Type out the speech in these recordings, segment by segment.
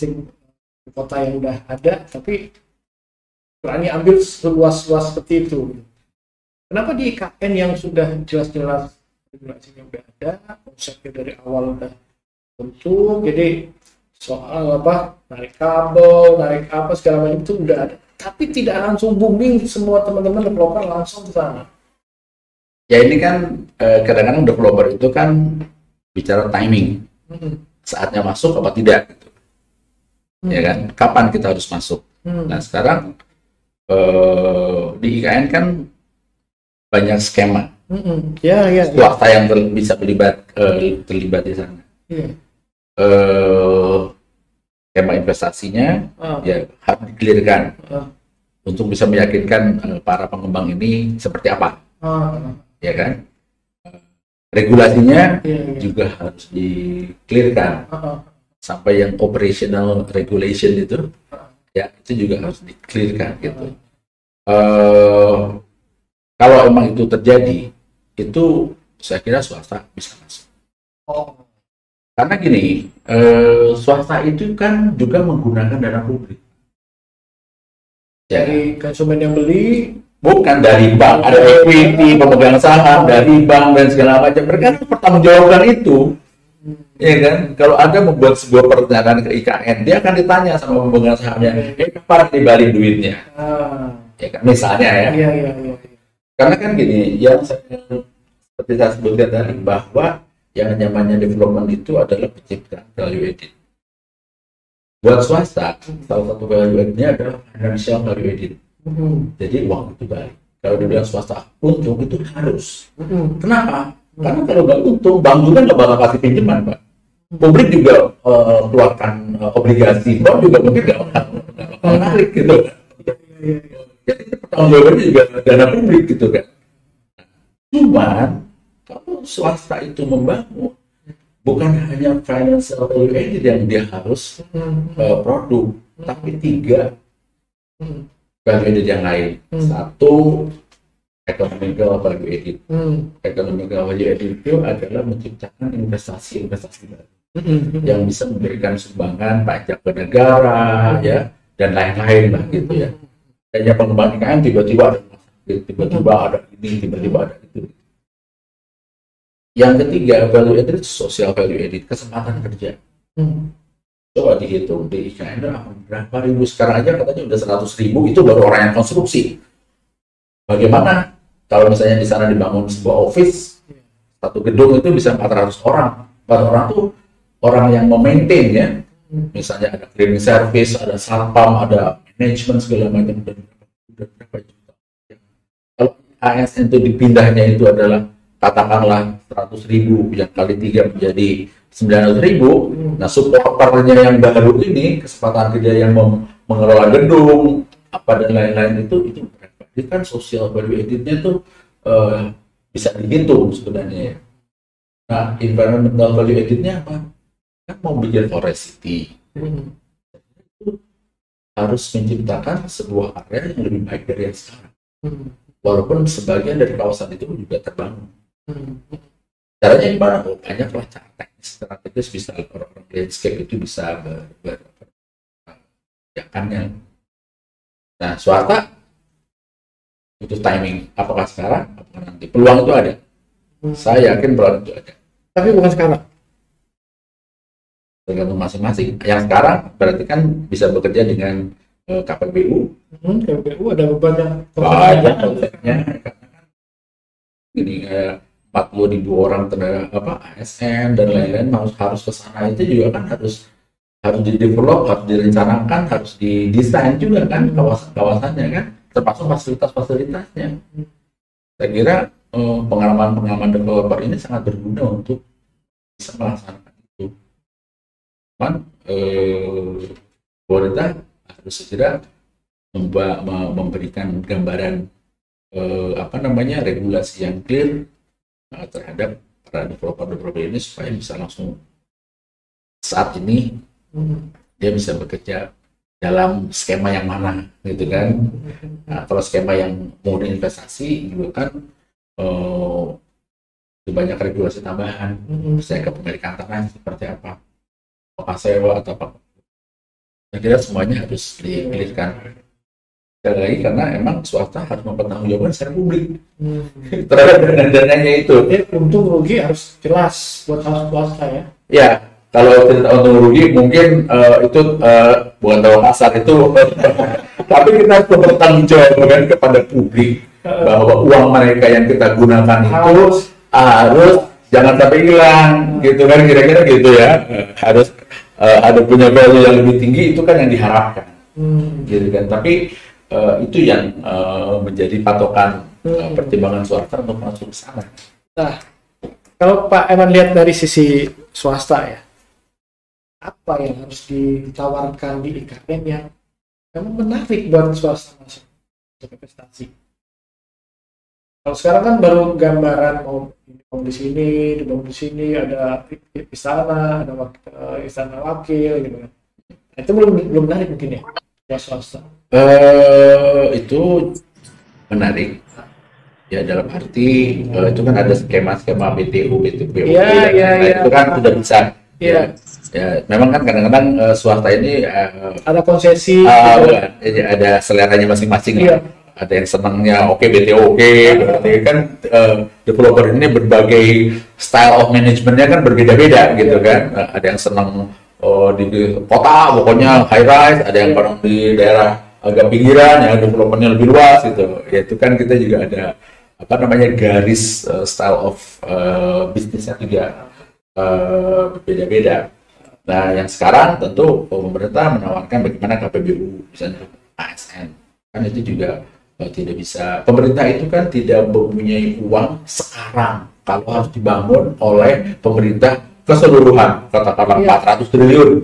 sistem kota yang udah ada, tapi berani ambil seluas-luas seperti itu. Kenapa di IKN yang sudah jelas-jelas regulasinya udah ada, konsepnya dari awal udah tentu, jadi soal apa, narik kabel, narik apa segala macam itu udah ada, tapi tidak langsung booming semua teman-teman developer langsung ke sana. Ya ini kan kadang-kadang developer itu kan bicara timing, saatnya masuk apa tidak gitu. Ya kan, kapan kita harus masuk. Nah sekarang di IKN kan banyak skema, swasta yang bisa terlibat di sana. Skema investasinya ya harus dikelirkan untuk bisa meyakinkan para pengembang ini seperti apa. Ya kan, regulasinya juga harus di-clearkan sampai yang operational regulation itu ya itu juga harus di-clearkan gitu. Kalau emang itu terjadi, itu saya kira swasta bisa masuk. Karena gini, swasta itu kan juga menggunakan dana publik. Jadi konsumen yang beli bukan dari bank, ada equity, pemegang saham dari bank dan segala macam. Mereka harus pertanggungjawabkan itu, ya kan? Kalau Anda membuat sebuah perencanaan ke IKN, dia akan ditanya sama pemegang sahamnya, kapan dibalik duitnya? Ya kan? Misalnya ya. Karena kan gini, yang seperti saya sebutkan tadi bahwa yang namanya development itu adalah penciptaan value added. Buat swasta, salah satu value added-nya adalah financial value added. Jadi uang itu balik. Kalau dibilang swasta untung itu harus. Kenapa? Karena kalau nggak untung, bank juga nggak bakal kasih pinjaman, Pak. Publik juga keluarkan obligasi, bank juga mungkin nggak bakal menarik gitu. Jadi pertanggungjawabannya juga dana publik gitu kan. Cuman kalau swasta itu membangun, bukan hanya financial value added yang dia harus produk, tapi 3 value added yang lain. 1, economical value added. Economical value added itu adalah menciptakan investasi baru yang bisa memberikan sumbangan pajak ke negara, ya, dan lain-lain lah gitu ya. Kayaknya pengembang IKN tiba-tiba ada ini, tiba-tiba ada itu. Yang ketiga, value added, social value added, kesempatan kerja. Coba dihitung di IKN berapa ribu sekarang aja katanya udah 100.000, itu baru orang yang konstruksi. Bagaimana kalau misalnya di sana dibangun sebuah office, satu gedung itu bisa 400 orang. 400 orang tuh orang yang memaintain ya. Misalnya ada cleaning service, ada satpam, ada manajemen segala macam, dan berapa juta. Kalau ASN itu dipindahnya itu adalah katakanlah 100.000 yang kali 3 menjadi 900.000. Nah, supporternya yang baru ini, kesempatan kerja yang mengelola gedung apa dan lain-lain itu berapa? Jadi kan social value added-nya tuh bisa dihitung sebenarnya. Nah, environmental value added-nya apa? Kan mau bikin forest city, itu harus menciptakan sebuah area yang lebih baik dari yang sekarang. Walaupun sebagian dari kawasan itu juga terbangun. Caranya gimana? Oh, banyaklah cara teknis strategis, bisa orang landscape itu bisa berjakannya. Nah, swasta itu timing. Apakah sekarang? Apakah nanti? Peluang itu ada. Saya yakin peluang itu ada. Tapi bukan sekarang. Tergantung masing-masing. Yang sekarang berarti kan bisa bekerja dengan KPBU. KPBU ada banyak konsepnya. Ini kayak 40.000 orang ASN dan lain-lain harus ke sana, itu juga kan harus di-develop, harus direncanakan, harus didesain juga kan kawasan-kawasannya kan, termasuk fasilitas-fasilitasnya. Saya kira pengalaman developer ini sangat berguna untuk bisa melaksanakan itu. Cuman pemerintah harus segera memberikan gambaran regulasi yang clear terhadap para developer ini supaya bisa langsung saat ini dia bisa bekerja dalam skema yang mana gitu kan. Nah, kalau skema yang murni investasi juga kan banyak regulasi tambahan, misalnya kepemilikan tanah seperti apa sewa atau apa. Saya kira semuanya harus di-clearkan. Sekali lagi karena emang swasta harus mempertanggungjawabkan secara publik terhadap dana-dananya itu. Jadi untung rugi harus jelas buat swasta ya. Ya, kalau cerita untung rugi mungkin itu bukan tahu kasar itu, tapi kita harus mempertanggungjawabkan kepada publik bahwa uang mereka yang kita gunakan itu harus jangan sampai hilang, gitu kan, kira-kira gitu ya. Harus ada punya value yang lebih tinggi, itu kan yang diharapkan, gitu kan. Tapi itu yang menjadi patokan pertimbangan swasta untuk masuk ke sana. Nah, kalau Pak Eman lihat dari sisi swasta ya, apa yang harus ditawarkan di IKN yang memang menarik buat swasta masuk untuk investasi? Kalau sekarang kan baru gambaran mau di sini, di sini ada istana, ada istana wakil gitu kan. Nah, itu belum menarik mungkin ya buat swasta. Itu menarik ya, dalam arti itu kan ada skema-skema BTU, BTPU, itu kan sudah bisa. Ya, memang kan kadang-kadang swasta ini ada konsesi, ada seleranya masing-masing. Ada yang senangnya BTO berarti kan developer ini berbagai style of manajemennya kan berbeda-beda gitu kan. Ada yang senang di kota pokoknya high rise, ada yang orang di daerah agak pinggiran ya developernya lebih luas gitu. Ya itu kan kita juga ada garis style of bisnisnya juga beda-beda. Nah, yang sekarang tentu pemerintah menawarkan bagaimana KPBU misalnya ASN kan itu juga tidak bisa. Pemerintah itu kan tidak mempunyai uang sekarang kalau harus dibangun oleh pemerintah keseluruhan, katakanlah 400 triliun.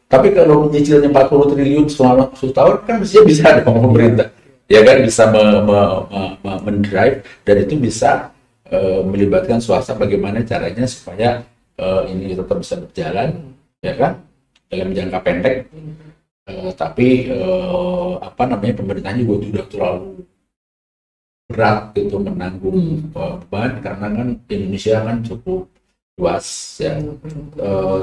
Tapi kalau menyicilnya 40 triliun selama 10 tahun kan mestinya bisa dong pemerintah. Ya kan bisa mendrive, dan itu bisa melibatkan swasta bagaimana caranya supaya ini tetap bisa berjalan, ya kan, dalam jangka pendek. Tapi pemerintahnya juga tidak terlalu berat gitu menanggung beban, karena kan Indonesia kan cukup luas ya.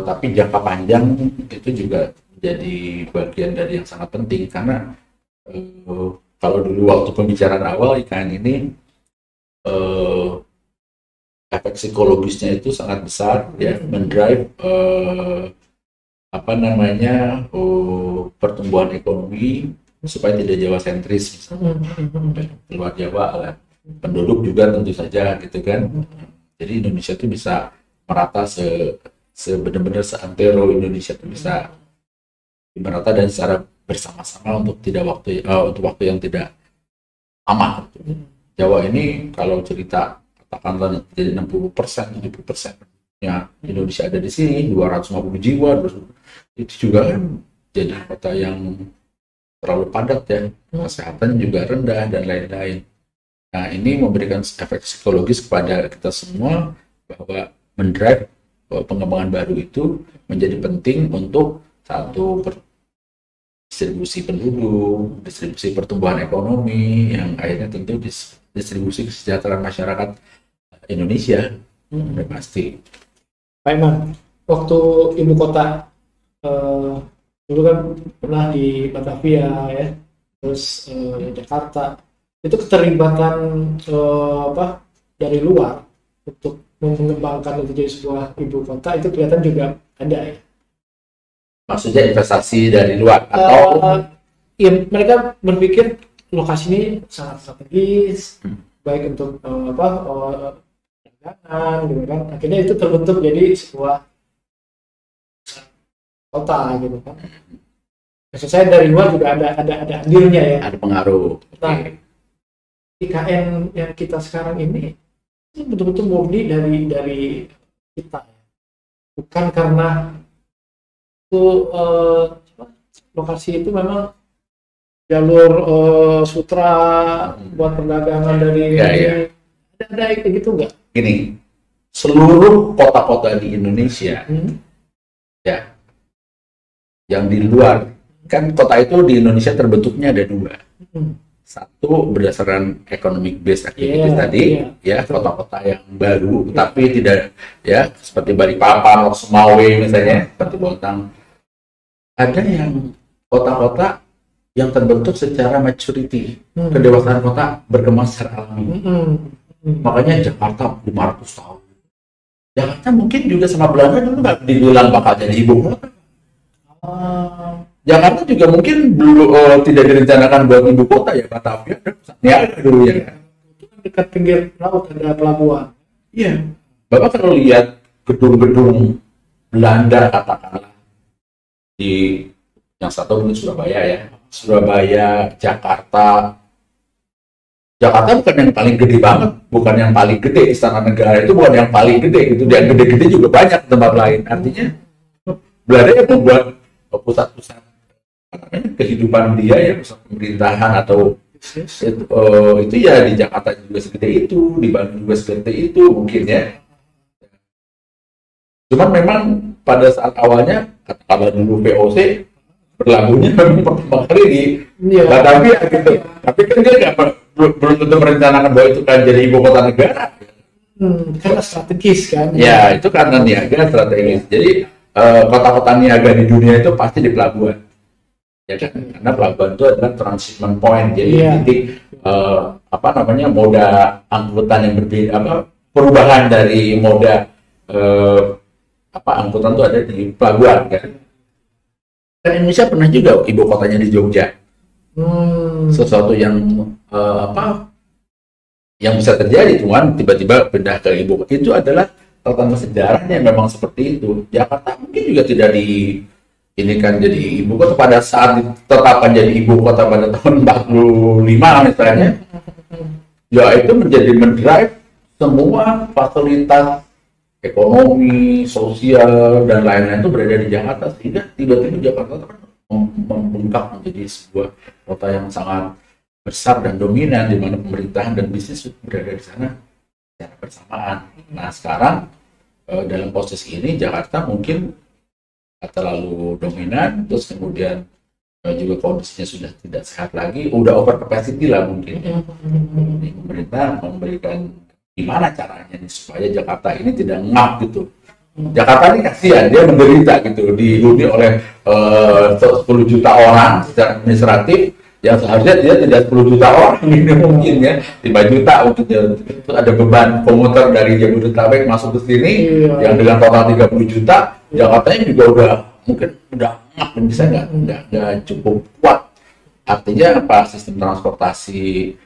Tapi jangka panjang itu juga jadi bagian dari yang sangat penting, karena kalau dulu waktu pembicaraan awal IKN ini efek psikologisnya itu sangat besar ya, mendrive pertumbuhan ekonomi supaya tidak Jawa sentris, luar Jawa lah, penduduk juga tentu saja gitu kan. Jadi Indonesia itu bisa merata benar-benar seantero Indonesia itu bisa merata dan secara bersama-sama untuk untuk waktu yang tidak lama. Jawa ini kalau cerita katakanlah jadi 60%, 70% ya Indonesia ada di sini, 250 jiwa, itu juga kan jadi kota yang terlalu padat ya, kesehatan juga rendah dan lain-lain. Nah, ini memberikan efek psikologis kepada kita semua bahwa mendrive pengembangan baru itu menjadi penting untuk satu distribusi penduduk, distribusi pertumbuhan ekonomi, yang akhirnya tentu distribusi kesejahteraan masyarakat Indonesia. Udah pasti. Pak Iman, waktu ibu kota dulu kan pernah di Batavia ya, terus Jakarta, itu keterlibatan dari luar untuk mengembangkan itu jadi sebuah ibu kota, itu kelihatan juga ada ya. Maksudnya investasi dari luar atau ya mereka berpikir lokasi ini sangat strategis, baik untuk dagangan gitu kan. Akhirnya itu terbentuk jadi sebuah kota gitu kan. Maksud saya dari luar juga ada andilnya ya. Ada pengaruh. Nah, IKN yang kita sekarang ini itu betul-betul murni dari kita, bukan karena itu lokasi itu memang jalur sutra buat perdagangan dari ada gitu nggak? Gini, seluruh kota-kota di Indonesia ya, yang di luar kan kota itu di Indonesia terbentuknya ada dua. Satu berdasarkan economic based activity tadi, ya kota-kota yang baru, tapi tidak seperti Balikpapan, Sumawe misalnya, seperti Bontang. Ada yang kota-kota yang terbentuk secara maturity, kedewasaan kota berkembang secara alami. Makanya Jakarta 500 tahun. Jakarta mungkin juga sama Belanda dulu nggak dibilang bakal jadi ibu kota. Jakarta juga mungkin belum tidak direncanakan buat ibu kota ya, Batavia ada pusat niaga dulu ya. Dekat pinggir laut ada pelabuhan. Iya. Bapak kalau lihat gedung-gedung Belanda katakanlah di yang satu mungkin Surabaya ya, Surabaya, Jakarta. Jakarta bukan yang paling gede banget, bukan yang paling gede. Istana Negara itu bukan yang paling gede gitu. Yang gede-gede juga banyak tempat lain. Artinya Belanda yang membuat pusat-pusat kehidupan dia ya, pusat pemerintahan atau itu ya di Jakarta juga segede itu, di Bandung juga segede itu mungkin ya. Cuman memang pada saat awalnya katakanlah dulu VOC berlabuhnya memang pertama kali di Batavia gitu. Tapi kan dia belum tentu merencanakan bahwa itu kan jadi ibu kota negara. Karena strategis kan. Ya itu karena niaga strategis. Jadi kota-kota niaga di dunia itu pasti di pelabuhan. Ya kan? Karena pelabuhan itu adalah transshipment point. Jadi titik moda angkutan yang berbeda, perubahan dari moda angkutan itu ada di pelabuhan kan. Dan Indonesia pernah juga ibu kotanya di Jogja. Sesuatu yang yang bisa terjadi, cuman tiba-tiba pindah ke ibu kota itu adalah tatanan sejarahnya memang seperti itu. Jakarta mungkin juga tidak ini kan jadi ibu kota pada saat ditetapkan jadi ibu kota pada tahun 45 misalnya. Ya itu menjadi mendrive semua fasilitas ekonomi, sosial, dan lain-lain itu berada di Jakarta, sehingga tiba-tiba Jakarta membengkak menjadi sebuah kota yang sangat besar dan dominan, di mana pemerintahan dan bisnis berada di sana secara bersamaan. Nah sekarang dalam posisi ini Jakarta mungkin terlalu dominan, terus kemudian juga kondisinya sudah tidak sehat lagi, udah over capacity lah mungkin. Pemerintah memberikan gimana caranya nih supaya Jakarta ini tidak ngap gitu. Jakarta ini kasihan, dia menderita gitu, dihuni oleh 10 juta orang secara administratif, yang seharusnya dia tidak 10 juta orang ini mungkin ya, 5 juta untuk itu ada beban komuter dari Jabodetabek masuk ke sini yang dengan total 30 juta, Jakartanya juga udah ngap, bisa nggak cukup kuat. Artinya apa, sistem transportasi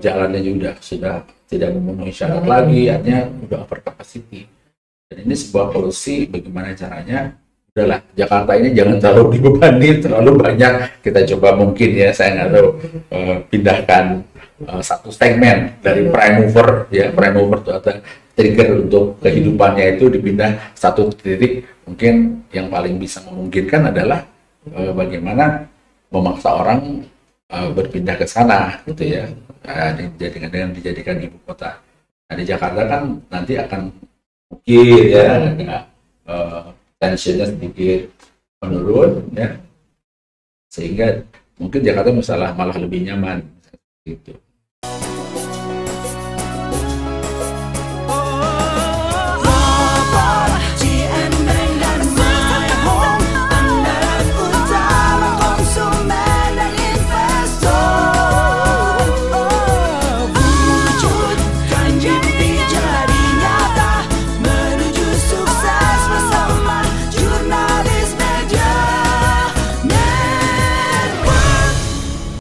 jalannya juga sudah tidak memenuhi syarat lagi, artinya udah over capacity. Dan ini sebuah solusi bagaimana caranya, udahlah Jakarta ini jangan terlalu dibebani, terlalu banyak, kita coba mungkin ya, saya nggak tahu, pindahkan satu segmen dari prime mover ya, prime mover itu ada trigger untuk kehidupannya itu dipindah satu titik. Mungkin yang paling bisa memungkinkan adalah bagaimana memaksa orang berpindah ke sana gitu ya, dengan dijadikan ibu kota. Nah di Jakarta kan nanti akan mungkin ya tensinya sedikit menurun ya, sehingga mungkin Jakarta malah lebih nyaman gitu.